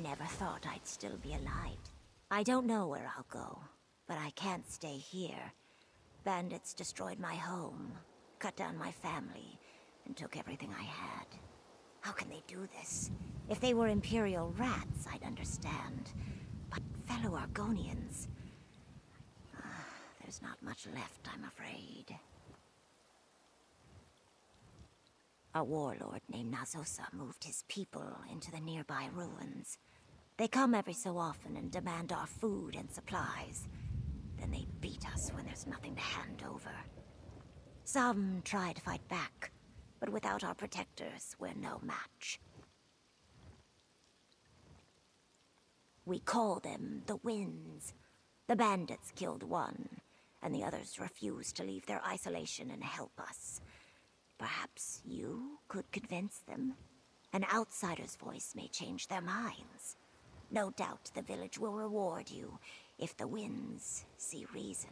never thought I'd still be alive. I don't know where I'll go, but I can't stay here. Bandits destroyed my home, cut down my family, and took everything I had. How can they do this? If they were Imperial rats, I'd understand. But fellow Argonians... there's not much left, I'm afraid. A warlord named Nazosa moved his people into the nearby ruins. They come every so often and demand our food and supplies. Then they beat us when there's nothing to hand over. Some try to fight back, but without our protectors, we're no match. We call them the Winds. The bandits killed one, and the others refused to leave their isolation and help us. Perhaps you could convince them? An outsider's voice may change their minds. No doubt the village will reward you if the Winds see reason.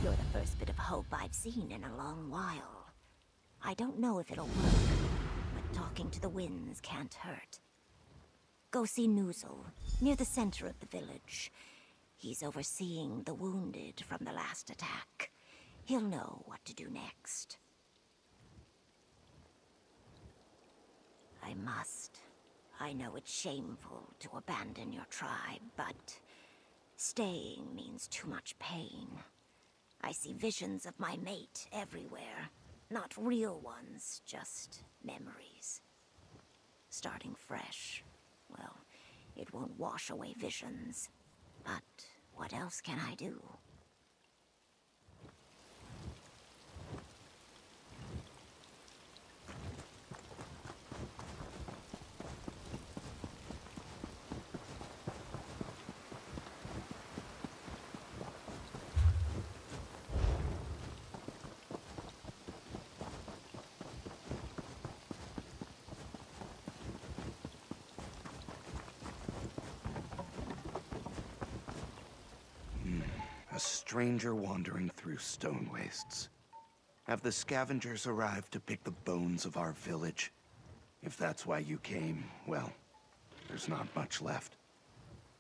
You're the first bit of hope I've seen in a long while. I don't know if it'll work, but talking to the Winds can't hurt. Go see Noozle, near the center of the village. He's overseeing the wounded from the last attack. He'll know what to do next. I must. I know it's shameful to abandon your tribe, but staying means too much pain. I see visions of my mate everywhere. Not real ones, just memories. Starting fresh, well, it won't wash away visions. But what else can I do? A stranger wandering through stone wastes. Have the scavengers arrived to pick the bones of our village? If that's why you came, well, there's not much left.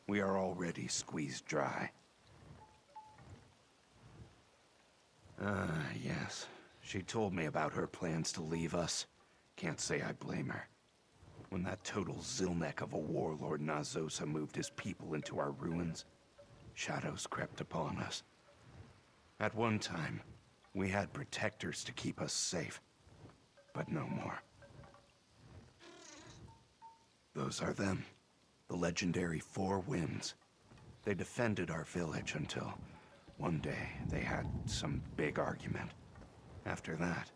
We are already squeezed dry. Yes. She told me about her plans to leave us. Can't say I blame her. When that total Zilnek of a warlord Nazosa moved his people into our ruins, shadows crept upon us. At one time, we had protectors to keep us safe, but no more. Those are them, the legendary Four Winds. They defended our village until one day they had some big argument. After that,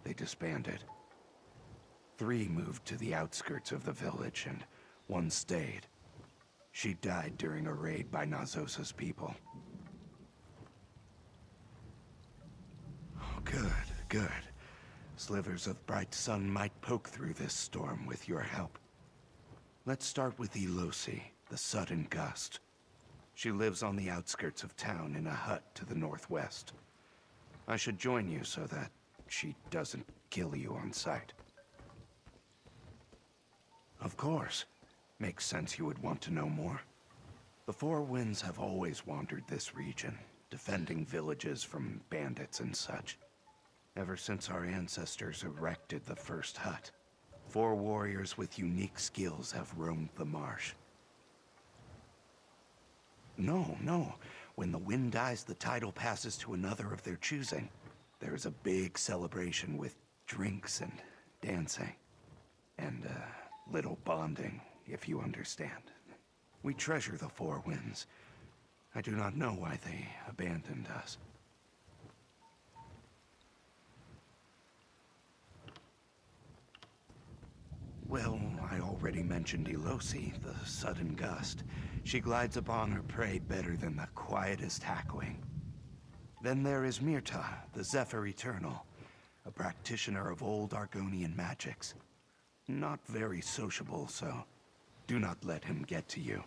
they disbanded. 3 moved to the outskirts of the village and 1 stayed. She died during a raid by Nazosa's people. Oh, good, good. Slivers of bright sun might poke through this storm with your help. Let's start with Elosi, the sudden gust. She lives on the outskirts of town in a hut to the northwest. I should join you so that she doesn't kill you on sight. Of course. Makes sense you would want to know more. The Four Winds have always wandered this region, defending villages from bandits and such. Ever since our ancestors erected the first hut, 4 warriors with unique skills have roamed the marsh. No. When the wind dies, the title passes to another of their choosing. There's a big celebration with drinks and dancing. And little bonding, if you understand. We treasure the Four Winds. I do not know why they abandoned us. Well, I already mentioned Elosi, the sudden gust. She glides upon her prey better than the quietest hackwing. Then there is Mirta, the Zephyr Eternal, a practitioner of old Argonian magics. Not very sociable, so do not let him get to you.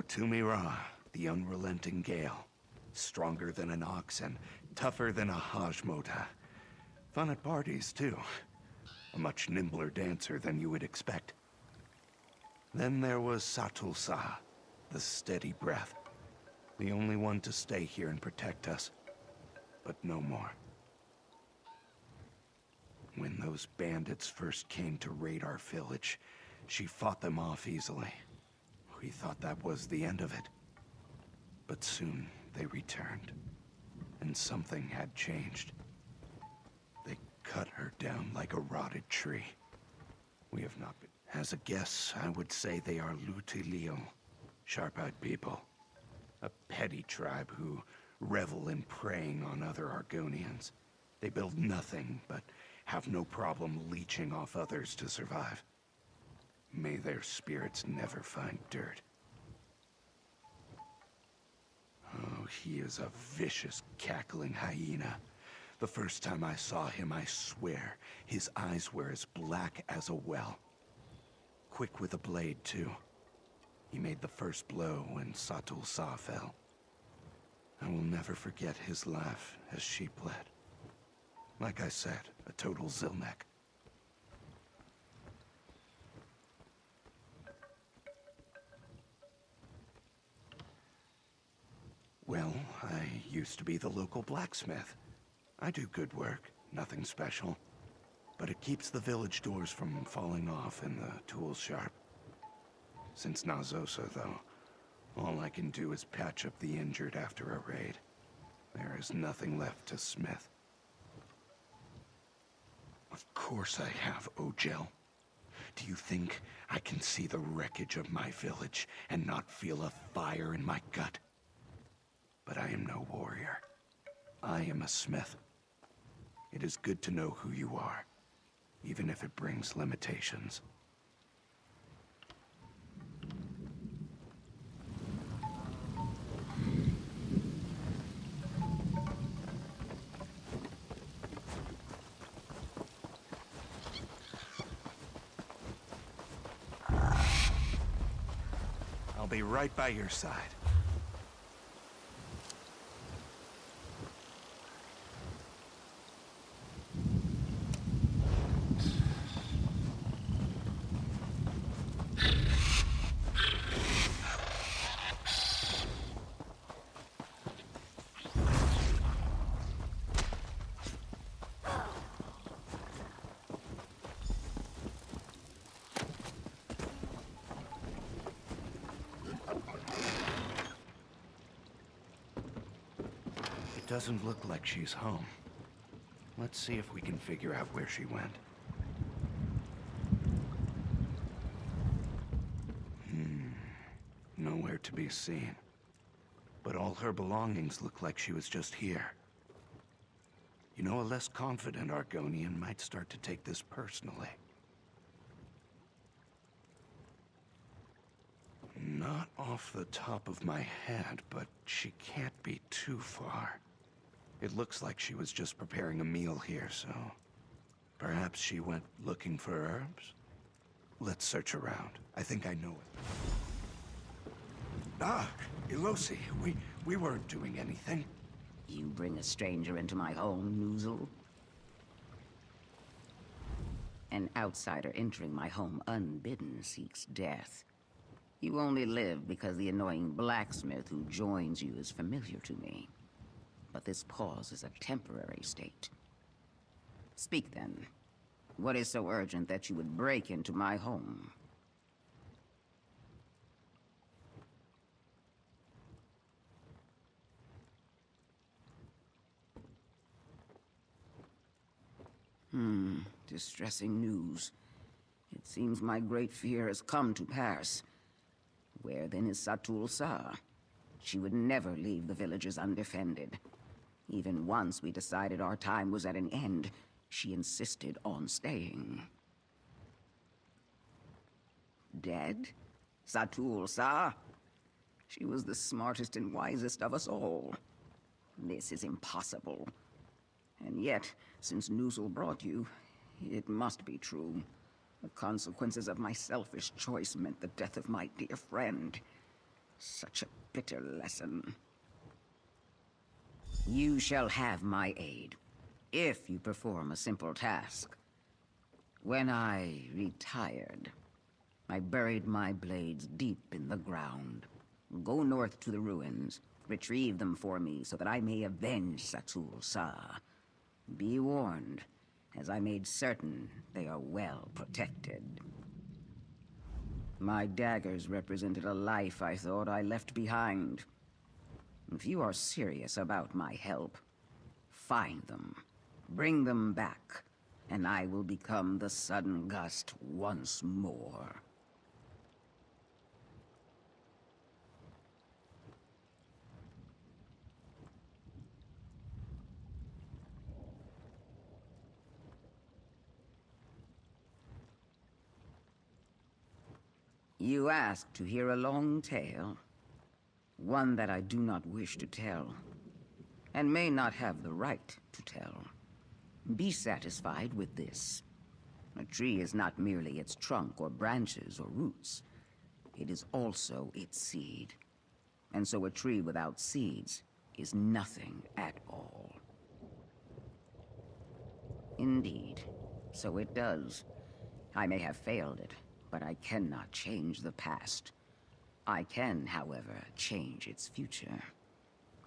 Otumira, the unrelenting gale. Stronger than an ox and tougher than a Hajmota. Fun at parties, too. A much nimbler dancer than you would expect. Then there was Satulsa, the steady breath. The only one to stay here and protect us. But no more. When those bandits first came to raid our village, she fought them off easily. We thought that was the end of it. But soon they returned, and something had changed. They cut her down like a rotted tree. We have not been... As a guess, I would say they are Lutilio, sharp-eyed people. A petty tribe who revel in preying on other Argonians. They build nothing, but have no problem leeching off others to survive. May their spirits never find dirt. Oh, he is a vicious, cackling hyena. The first time I saw him, I swear, his eyes were as black as a well. Quick with a blade, too. He made the first blow when Satulsa fell. I will never forget his laugh as she bled. Like I said, a total Zilnek. Well, I used to be the local blacksmith. I do good work, nothing special. But it keeps the village doors from falling off and the tools sharp. Since Nazosa, though, all I can do is patch up the injured after a raid. There is nothing left to smith. Of course I have, Ojel. Do you think I can see the wreckage of my village and not feel a fire in my gut? But I am no warrior. I am a smith. It is good to know who you are, even if it brings limitations. I'll be right by your side. Doesn't look like she's home. Let's see if we can figure out where she went. Nowhere to be seen. But all her belongings look like she was just here. You know, a less confident Argonian might start to take this personally. Not off the top of my head, but she can't be too far. It looks like she was just preparing a meal here, so... perhaps she went looking for herbs? Let's search around. I think I know it. Ah, Ilosi, we weren't doing anything. You bring a stranger into my home, Noozle? An outsider entering my home unbidden seeks death. You only live because the annoying blacksmith who joins you is familiar to me. But this pause is a temporary state. Speak then. What is so urgent that you would break into my home? Distressing news. It seems my great fear has come to pass. Where then is Satulsa? She would never leave the villages undefended. Even once we decided our time was at an end, she insisted on staying. Dead? Satulsa? She was the smartest and wisest of us all. This is impossible. And yet, since Noozle brought you, it must be true. The consequences of my selfish choice meant the death of my dear friend. Such a bitter lesson. You shall have my aid, if you perform a simple task. When I retired, I buried my blades deep in the ground. Go north to the ruins, retrieve them for me so that I may avenge Satul Sa. Be warned, as I made certain they are well protected. My daggers represented a life I thought I left behind. If you are serious about my help, find them, bring them back, and I will become the Sudden Gust once more. You ask to hear a long tale, one that I do not wish to tell, and may not have the right to tell. Be satisfied with this. A tree is not merely its trunk or branches or roots. It is also its seed. And so a tree without seeds is nothing at all. Indeed, so it does. I may have failed it, but I cannot change the past. I can, however, change its future.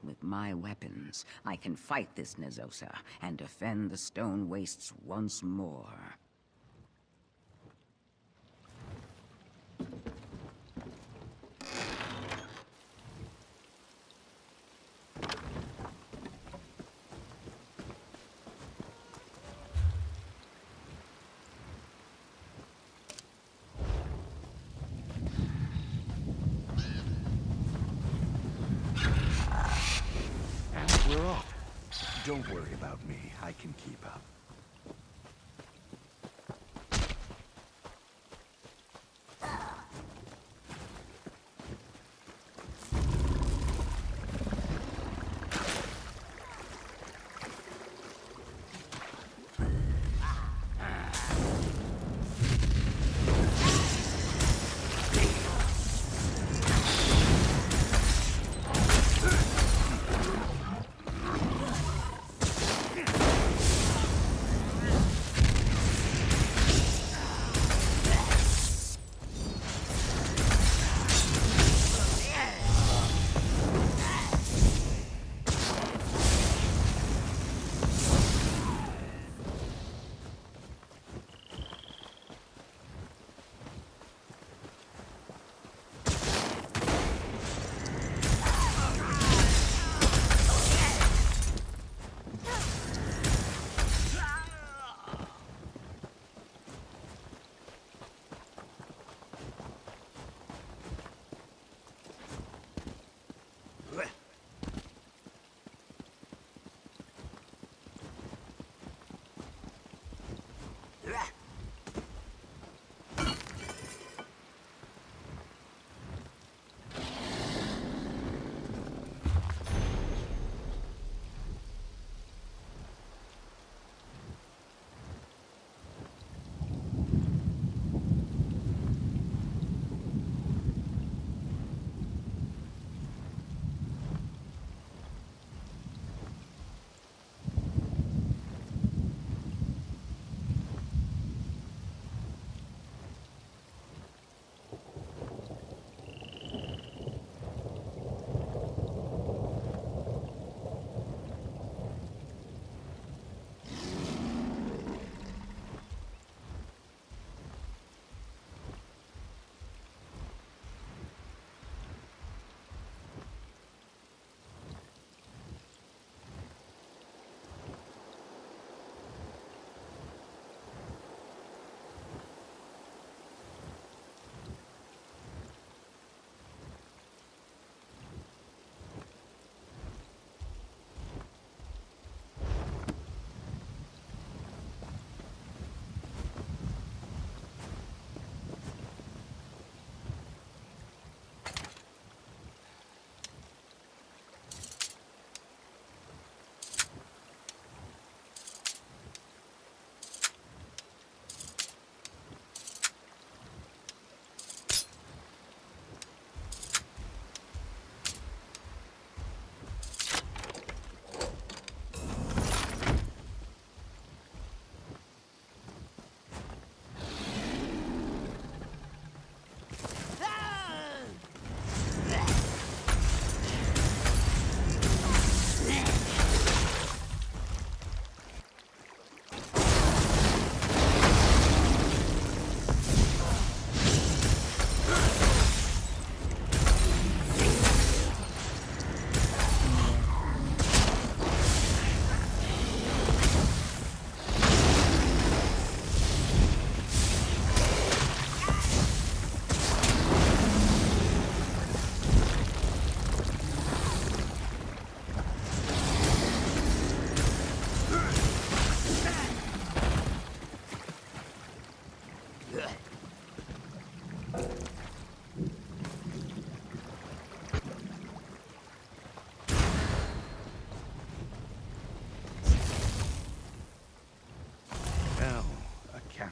With my weapons, I can fight this Nezosa and defend the stone wastes once more. We're off. Don't worry about me. I can keep up.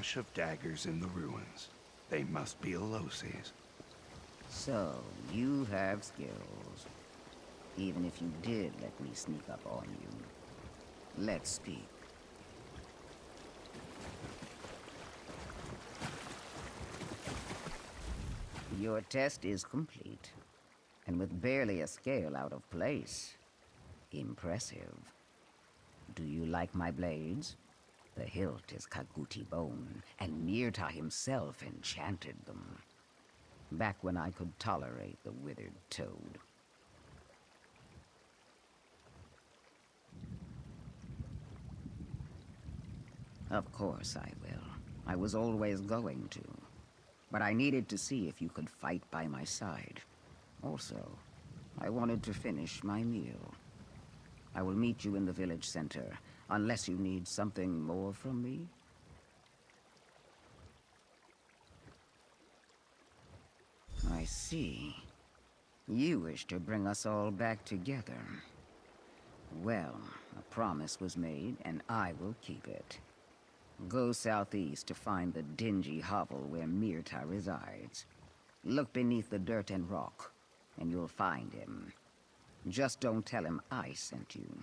stash of daggers in the ruins. They must be Alosi's. So, you have skills. Even if you did let me sneak up on you. Let's speak. Your test is complete, and with barely a scale out of place. Impressive. Do you like my blades? The hilt is Kaguti bone, and Mirta himself enchanted them. Back when I could tolerate the withered toad. Of course I will. I was always going to. But I needed to see if you could fight by my side. Also, I wanted to finish my meal. I will meet you in the village center, unless you need something more from me. I see. You wish to bring us all back together. Well, a promise was made, and I will keep it. Go southeast to find the dingy hovel where Mirta resides. Look beneath the dirt and rock, and you'll find him. Just don't tell him I sent you.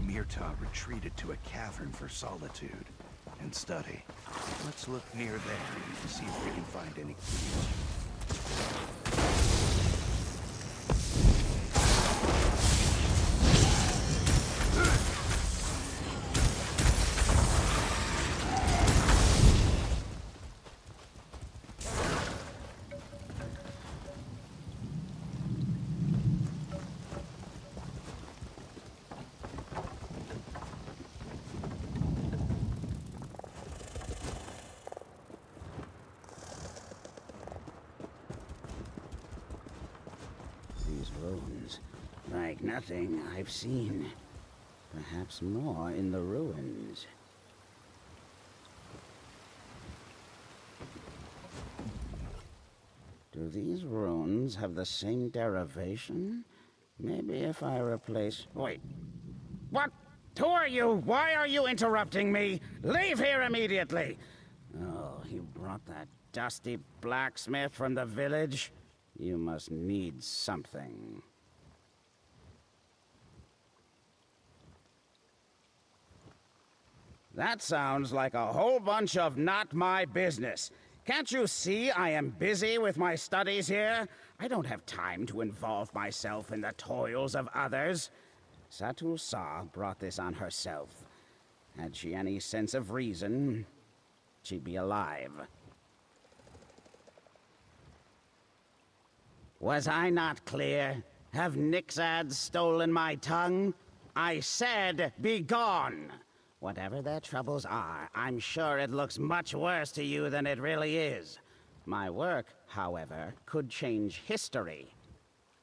Mirta retreated to a cavern for solitude and study. Let's look near there to see if we can find any clues. Ruins, like nothing I've seen. Perhaps more in the ruins. Do these runes have the same derivation? Maybe if I replace... Wait. What? Who are you? Why are you interrupting me? Leave here immediately! Oh, you brought that dusty blacksmith from the village? You must need something. That sounds like a whole bunch of not my business. Can't you see I am busy with my studies here? I don't have time to involve myself in the toils of others. Satu Sa brought this on herself. Had she any sense of reason, she'd be alive. Was I not clear? Have Nixads stolen my tongue? I said, be gone! Whatever their troubles are, I'm sure it looks much worse to you than it really is. My work, however, could change history.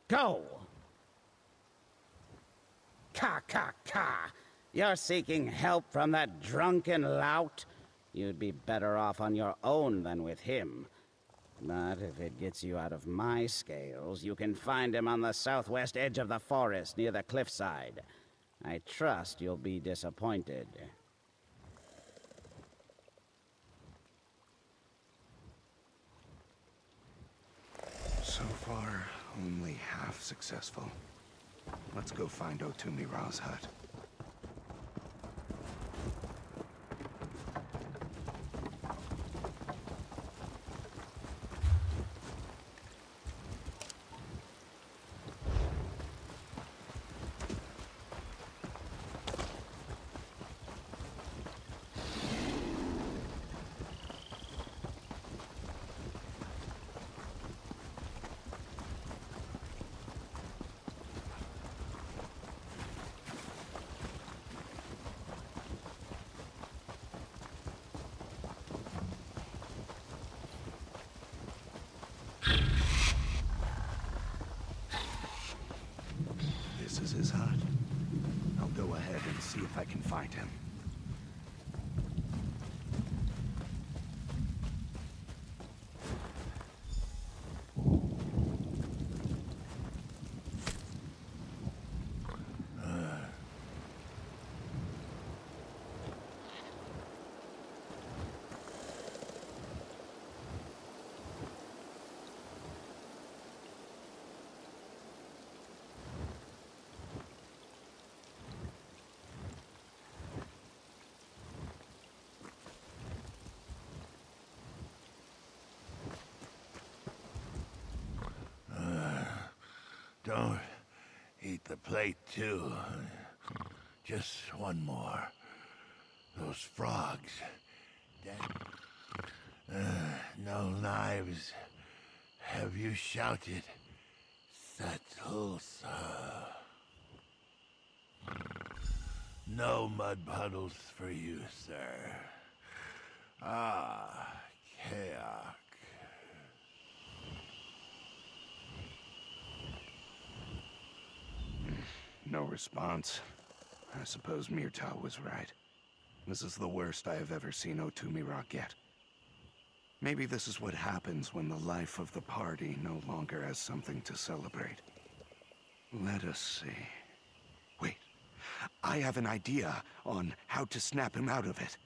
Go! Ka! You're seeking help from that drunken lout? You'd be better off on your own than with him. But if it gets you out of my scales, you can find him on the southwest edge of the forest near the cliffside. I trust you'll be disappointed. far, only half successful. Let's go find Otumira's hut. This is his hut. I'll go ahead and see if I can find him. Don't eat the plate, too. Just one more. Those frogs. No knives. Have you shouted? Satulsa. No mud puddles for you, sir. Ah, Kayak. No response. I suppose Myrtau was right. This is the worst I have ever seen Otumira get. Maybe this is what happens when the life of the party no longer has something to celebrate. Let us see. Wait, I have an idea on how to snap him out of it.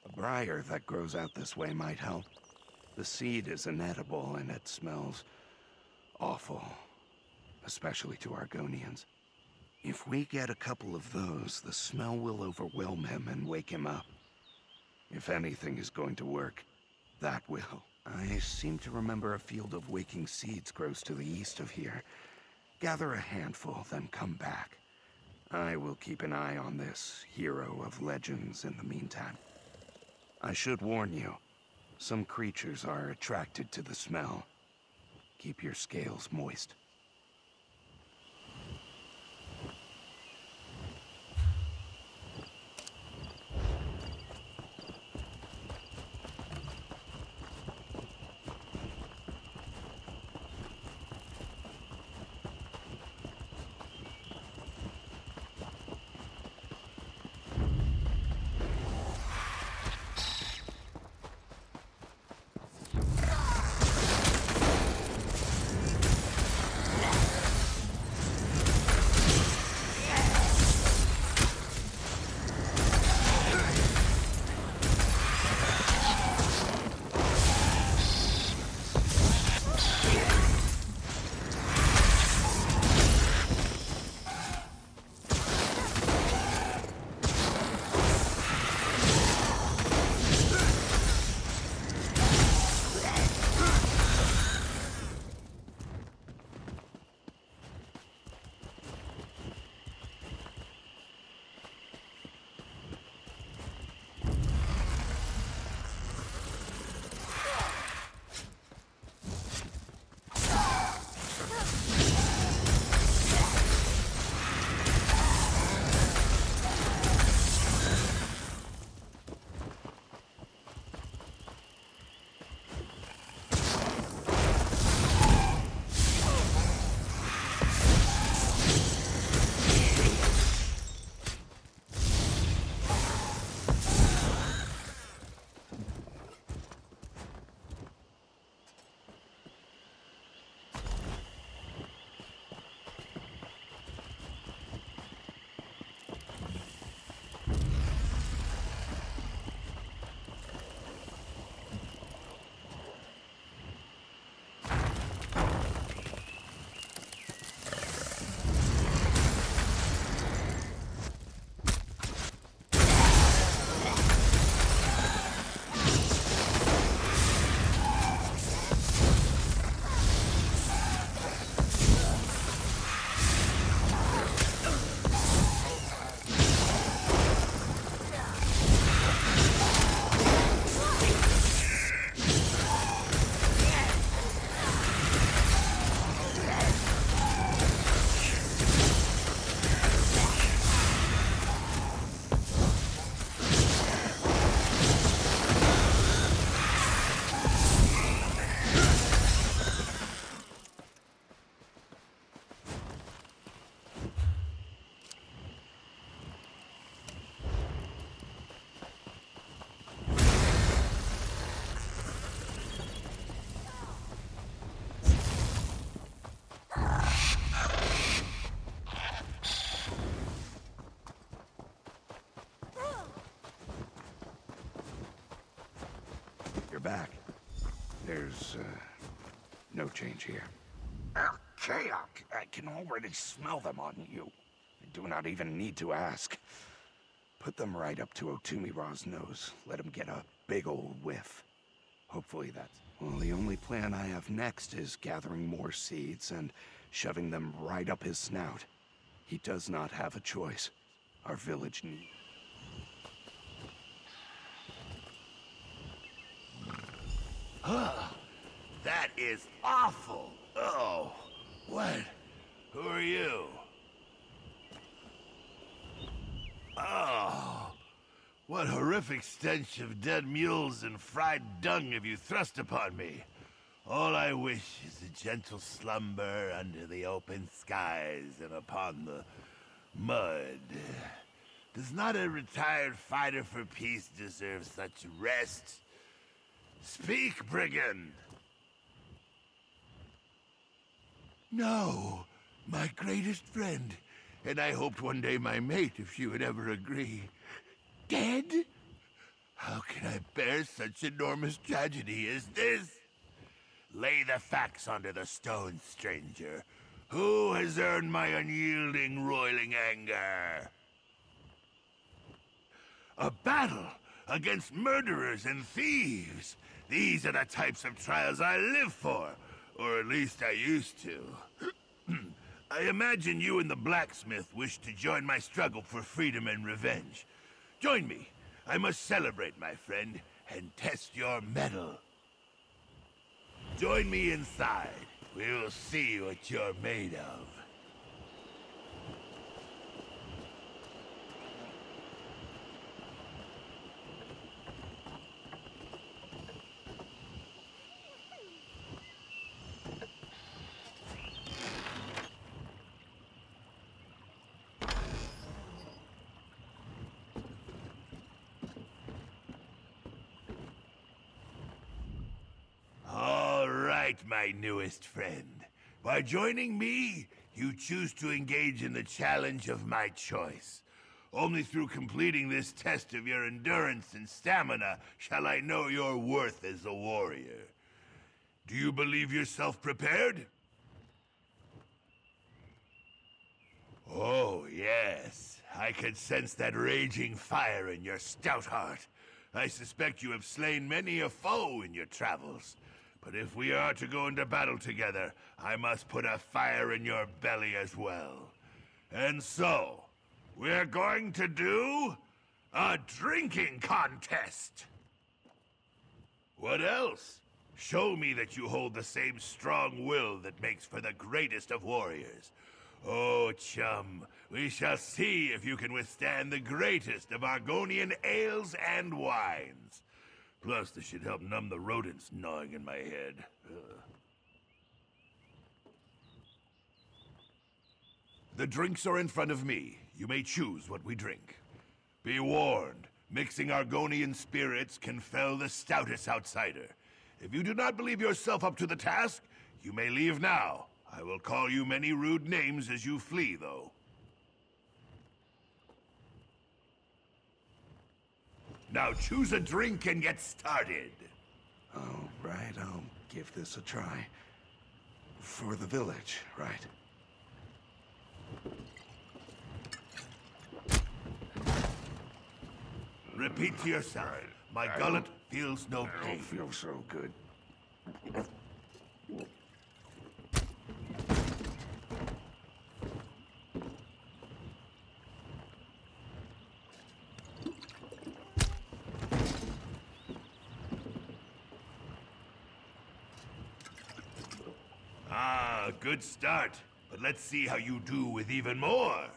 A briar that grows out this way might help. The seed is inedible and it smells awful. Especially to Argonians. If we get a couple of those, the smell will overwhelm him and wake him up. If anything is going to work, that will. I seem to remember a field of waking seeds grows to the east of here. Gather a handful, then come back. I will keep an eye on this hero of legends in the meantime. I should warn you, some creatures are attracted to the smell. Keep your scales moist. exchange here. Okay, I can already smell them on you. I do not even need to ask. Put them right up to Otumira's nose. Let him get a big old whiff. Hopefully that's... Well, the only plan I have next is gathering more seeds and shoving them right up his snout. He does not have a choice. Our village needs... That is awful. Oh, what? Who are you? Oh, what horrific stench of dead mules and fried dung have you thrust upon me? All I wish is a gentle slumber under the open skies and upon the mud. Does not a retired fighter for peace deserve such rest? Speak, brigand! No, my greatest friend, and I hoped one day my mate, if she would ever agree. Dead? How can I bear such enormous tragedy as this? Lay the facts onto the stone, stranger. Who has earned my unyielding, roiling anger? A battle against murderers and thieves. These are the types of trials I live for. Or at least I used to. I imagine you and the blacksmith wish to join my struggle for freedom and revenge. Join me. I must celebrate, my friend, and test your mettle. Join me inside. We'll see what you're made of. My newest friend. By joining me, you choose to engage in the challenge of my choice. Only through completing this test of your endurance and stamina shall I know your worth as a warrior. Do you believe yourself prepared? Oh, yes. I can sense that raging fire in your stout heart. I suspect you have slain many a foe in your travels. But if we are to go into battle together, I must put a fire in your belly as well. And so, we're going to do a drinking contest. What else? Show me that you hold the same strong will that makes for the greatest of warriors. Oh, chum, we shall see if you can withstand the greatest of Argonian ales and wines. Plus, this should help numb the rodents gnawing in my head. The drinks are in front of me. You may choose what we drink. Be warned, mixing Argonian spirits can fell the stoutest outsider. If you do not believe yourself up to the task, you may leave now. I will call you many rude names as you flee, though. Now choose a drink and get started. All right, I'll give this a try. For the village, right? Repeat to yourself. My gullet feels no I pain. don't feel so good. Ah, good start. But let's see how you do with even more.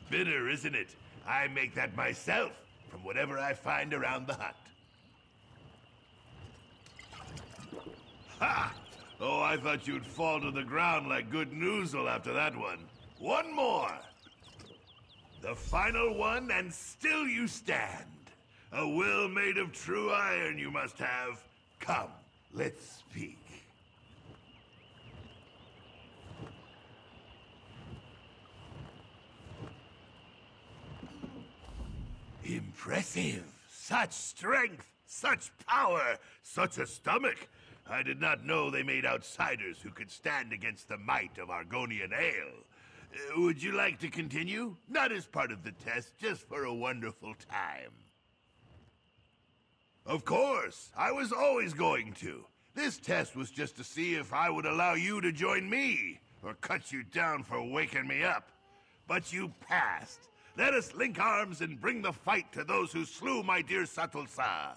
bitter, isn't it? I make that myself, from whatever I find around the hut. Ha! Oh, I thought you'd fall to the ground like good noozle after that one. One more! The final one, and still you stand. A will made of true iron you must have. Come, let's speak. Impressive. Such strength, such power, such a stomach. I did not know they made outsiders who could stand against the might of Argonian ale. Would you like to continue? Not as part of the test, just for a wonderful time. Of course, I was always going to. This test was just to see if I would allow you to join me, or cut you down for waking me up. But you passed. Let us link arms and bring the fight to those who slew my dear Satulsa.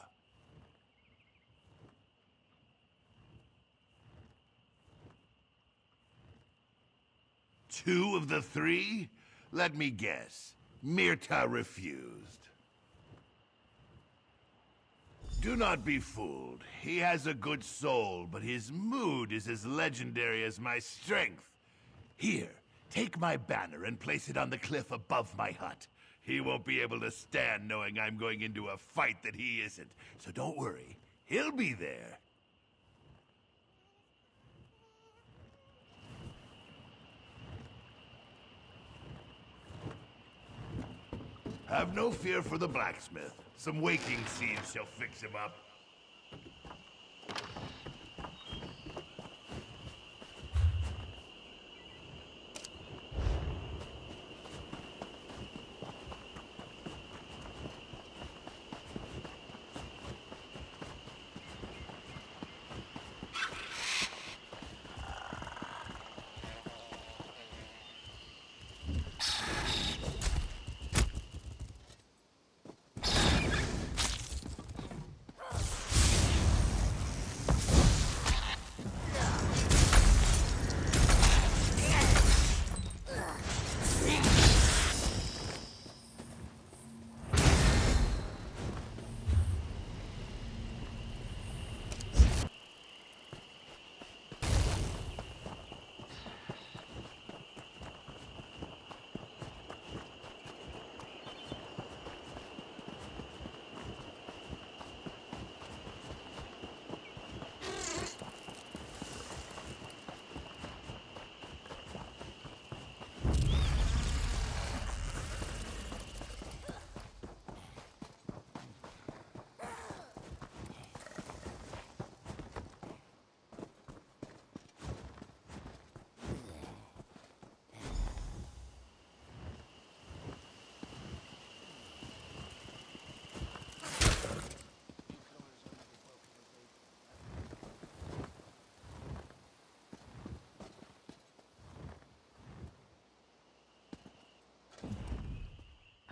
Two of the three? Let me guess. Myrta refused. Do not be fooled. He has a good soul, but his mood is as legendary as my strength. Here, take my banner and place it on the cliff above my hut. He won't be able to stand knowing I'm going into a fight that he isn't. So don't worry, he'll be there. Have no fear for the blacksmith. Some waking seeds shall fix him up.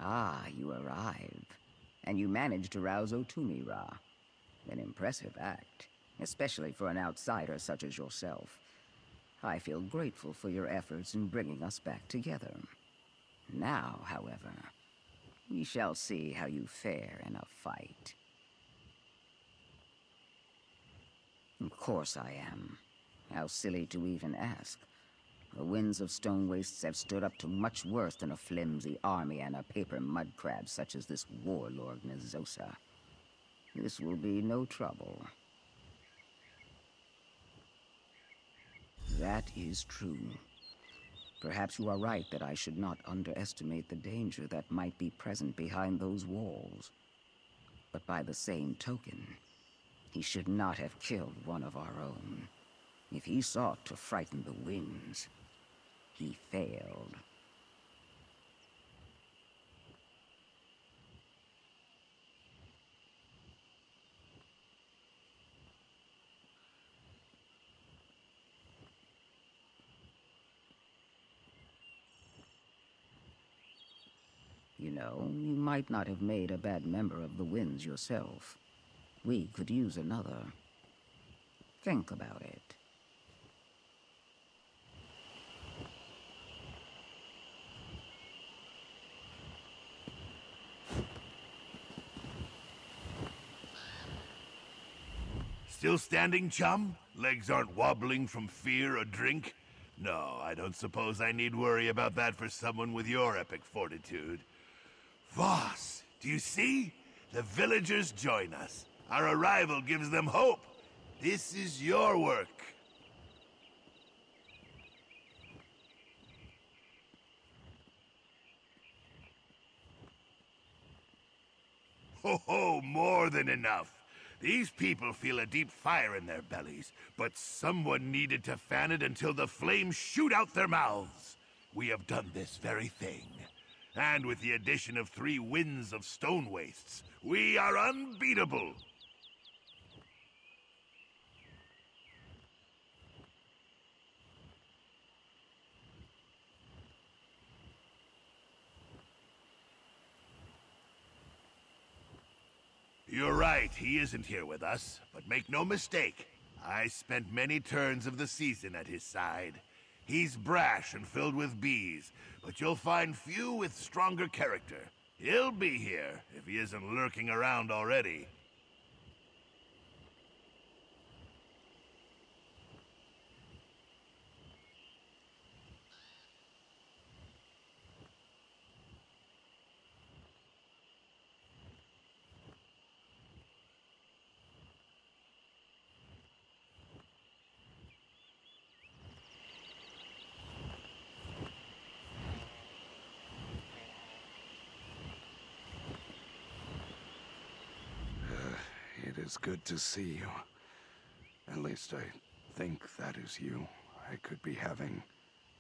Ah, you arrive. And you managed to rouse Otumi, Ra. An impressive act, especially for an outsider such as yourself. I feel grateful for your efforts in bringing us back together. Now, however, we shall see how you fare in a fight. Of course I am. How silly to even ask. The winds of Stone Wastes have stood up to much worse than a flimsy army and a paper mud crab such as this warlord Nazosa. This will be no trouble. That is true. Perhaps you are right that I should not underestimate the danger that might be present behind those walls. But by the same token, he should not have killed one of our own. If he sought to frighten the winds, he failed. You know, you might not have made a bad member of the winds yourself. We could use another. Think about it. Still standing, chum? Legs aren't wobbling from fear or drink? No, I don't suppose I need worry about that for someone with your epic fortitude. Voss, do you see? The villagers join us. Our arrival gives them hope. This is your work. Ho ho, more than enough. These people feel a deep fire in their bellies, but someone needed to fan it until the flames shoot out their mouths. We have done this very thing. And with the addition of 3 winds of stone wastes, we are unbeatable. You're right, he isn't here with us, but make no mistake, I spent many turns of the season at his side. He's brash and filled with bees, but you'll find few with stronger character. He'll be here, if he isn't lurking around already. It is good to see you. At least I think that is you. I could be having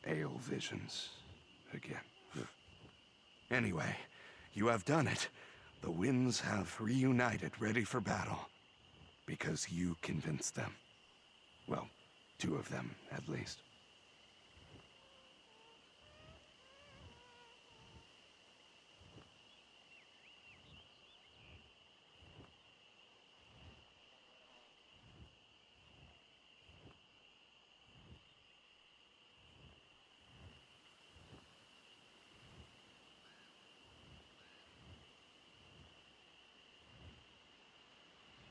ale visions again. Anyway, you have done it. The winds have reunited, ready for battle. Because you convinced them. Well, 2 of them, at least.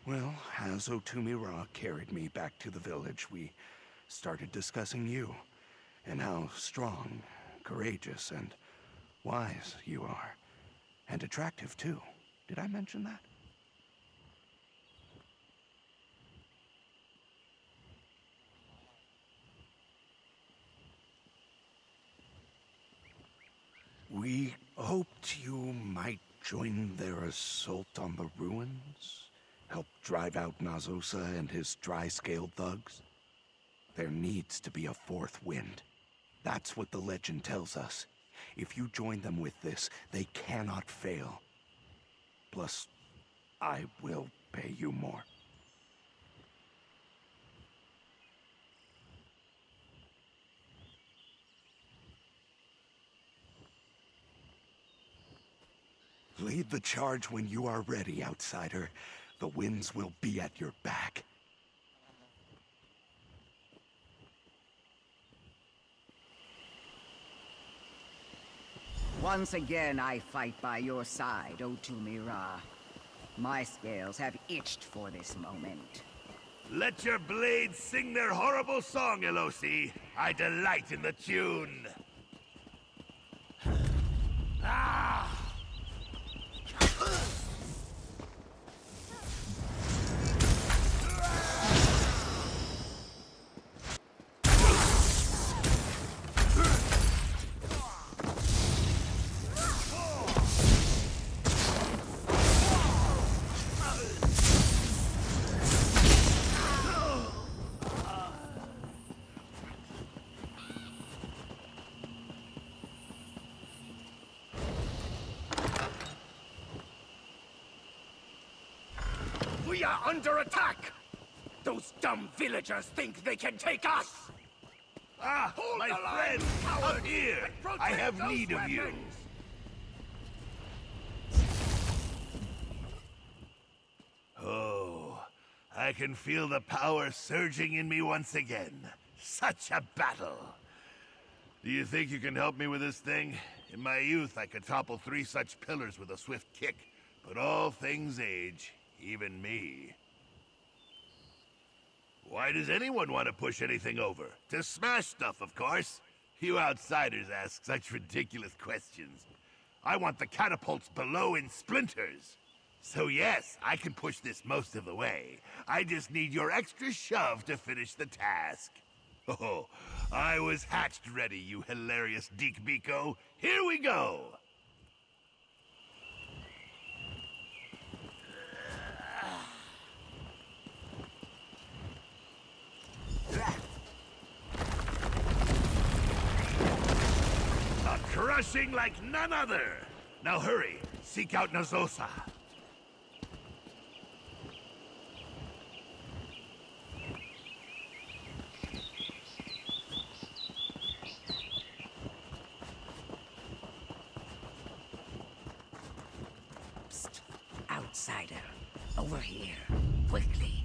Well, as Otumira carried me back to the village, we started discussing you, and how strong, courageous, and wise you are. And attractive, too. Did I mention that? We hoped you might join their assault on the ruins. Help drive out Nazosa and his dry-scaled thugs. There needs to be a 4th wind. That's what the legend tells us. If you join them with this, they cannot fail. Plus, I will pay you more. Lead the charge when you are ready, outsider. The winds will be at your back. Once again, I fight by your side, Otumira. My scales have itched for this moment. Let your blades sing their horrible song, Elosi. I delight in the tune. Ah! We are under attack! Those dumb villagers think they can take us! Ah, Hold my the line, friend, cowards, up here! and protect I have those need of you. weapons. Oh, I can feel the power surging in me once again. Such a battle! Do you think you can help me with this thing? In my youth, I could topple 3 such pillars with a swift kick. But all things age, even me. Why does anyone want to push anything over? To smash stuff, of course. You outsiders ask such ridiculous questions. I want the catapults below in splinters. So yes, I can push this most of the way. I just need your extra shove to finish the task. Oh, I was hatched ready, you hilarious Deek Biko. Here we go! A crushing like none other! Now hurry, seek out Nazosa. Psst. Outsider. Over here. Quickly.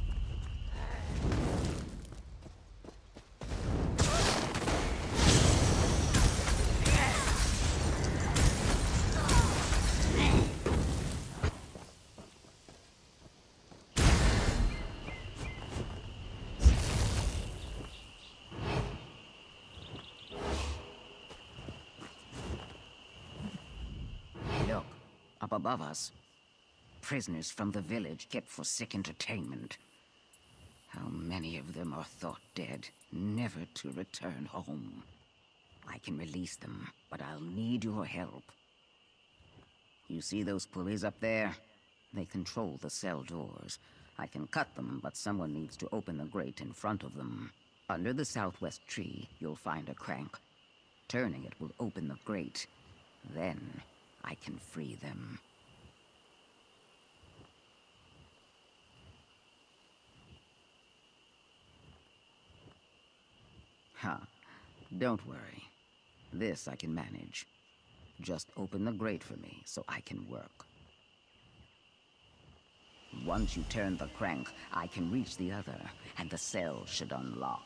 Look, up above us. Prisoners from the village kept for sick entertainment. How many of them are thought dead, never to return home? I can release them, but I'll need your help. You see those pulleys up there? They control the cell doors. I can cut them, but someone needs to open the grate in front of them. Under the southwest tree, you'll find a crank. Turning it will open the grate. Then, I can free them. Huh. Don't worry. This I can manage. Just open the grate for me so I can work. Once you turn the crank, I can reach the other, and the cell should unlock.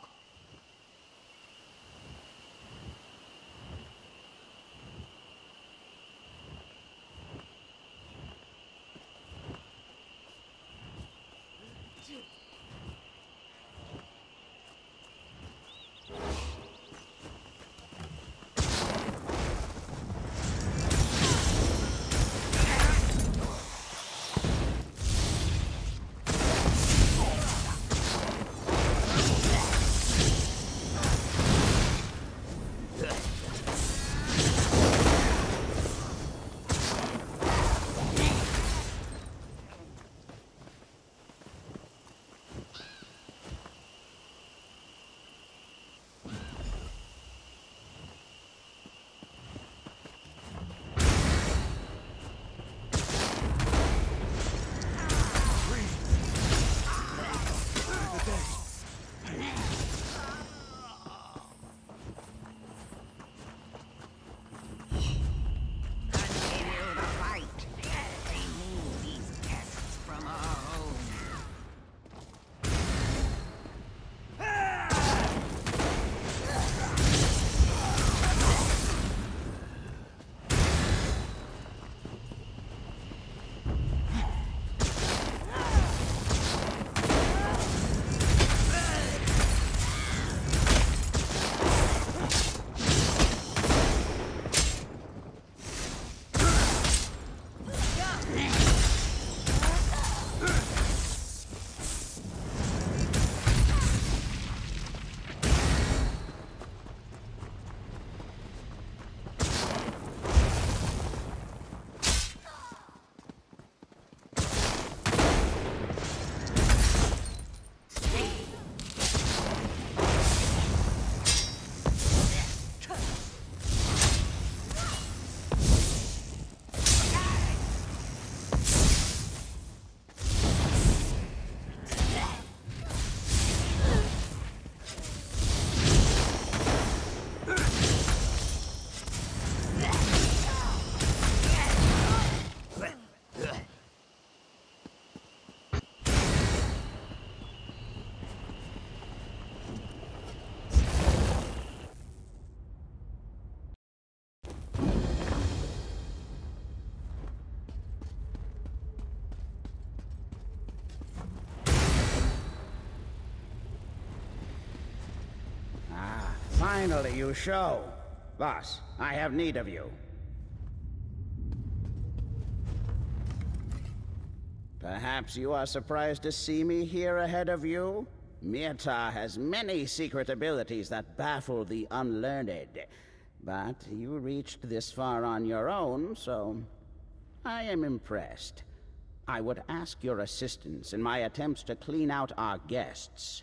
Finally, you show. Boss, I have need of you. Perhaps you are surprised to see me here ahead of you? Mirta has many secret abilities that baffle the unlearned. But you reached this far on your own, so I am impressed. I would ask your assistance in my attempts to clean out our guests.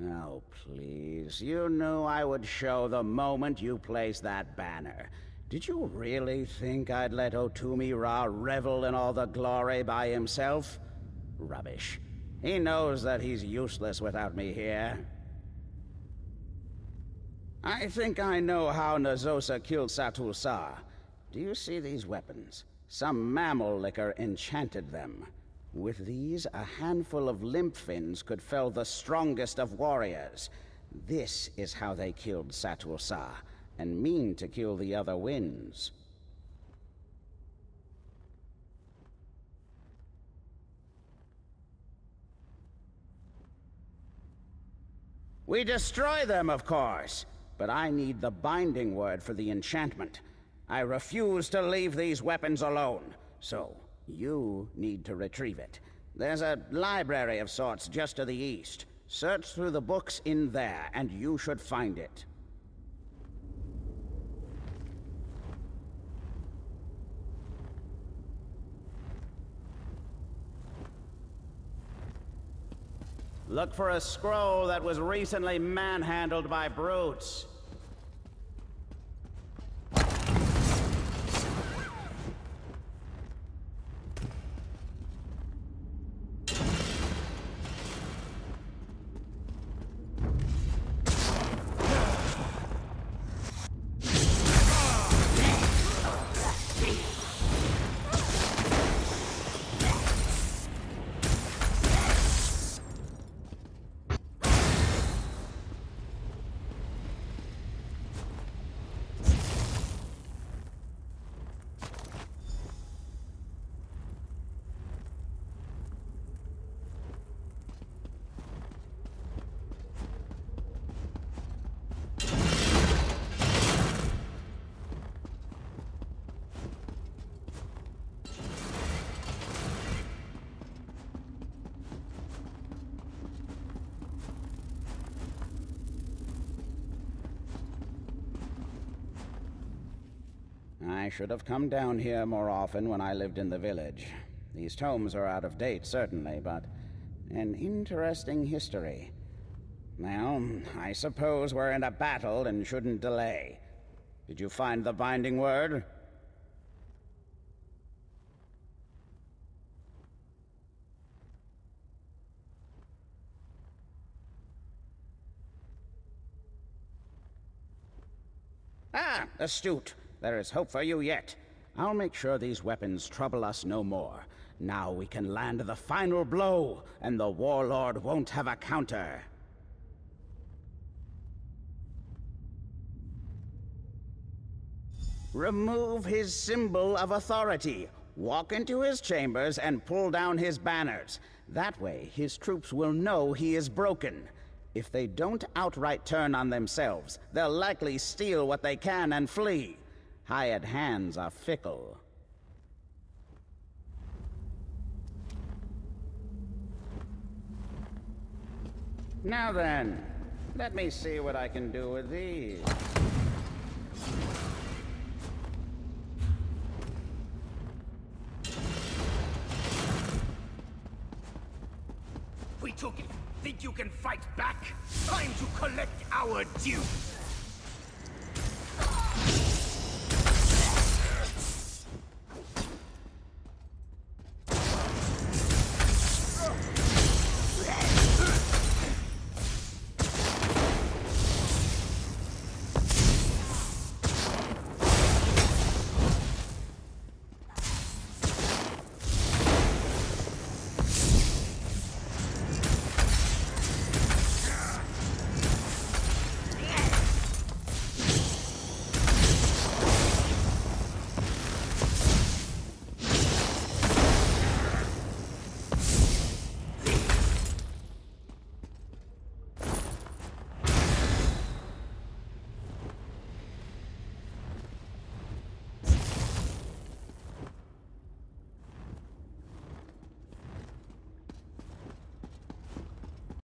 Oh, please. You knew I would show the moment you placed that banner. Did you really think I'd let Otumi Ra revel in all the glory by himself? Rubbish. He knows that he's useless without me here. I think I know how Nazosa killed Satul Sa. Do you see these weapons? Some mammal liquor enchanted them. With these, a handful of limp fins could fell the strongest of warriors. This is how they killed Satul Sa, and mean to kill the other winds. We destroy them, of course, but I need the binding word for the enchantment. I refuse to leave these weapons alone, so you need to retrieve it. There's a library of sorts just to the east. Search through the books in there, and you should find it. Look for a scroll that was recently manhandled by brutes. I should have come down here more often when I lived in the village. These tomes are out of date, certainly, but an interesting history. Well, I suppose we're in a battle and shouldn't delay. Did you find the binding word? Ah, astute. There is hope for you yet. I'll make sure these weapons trouble us no more. Now we can land the final blow, and the warlord won't have a counter. Remove his symbol of authority. Walk into his chambers and pull down his banners. That way, his troops will know he is broken. If they don't outright turn on themselves, they'll likely steal what they can and flee. Hired hands are fickle. Now then, let me see what I can do with these. We took it. Think you can fight back? Time to collect our due.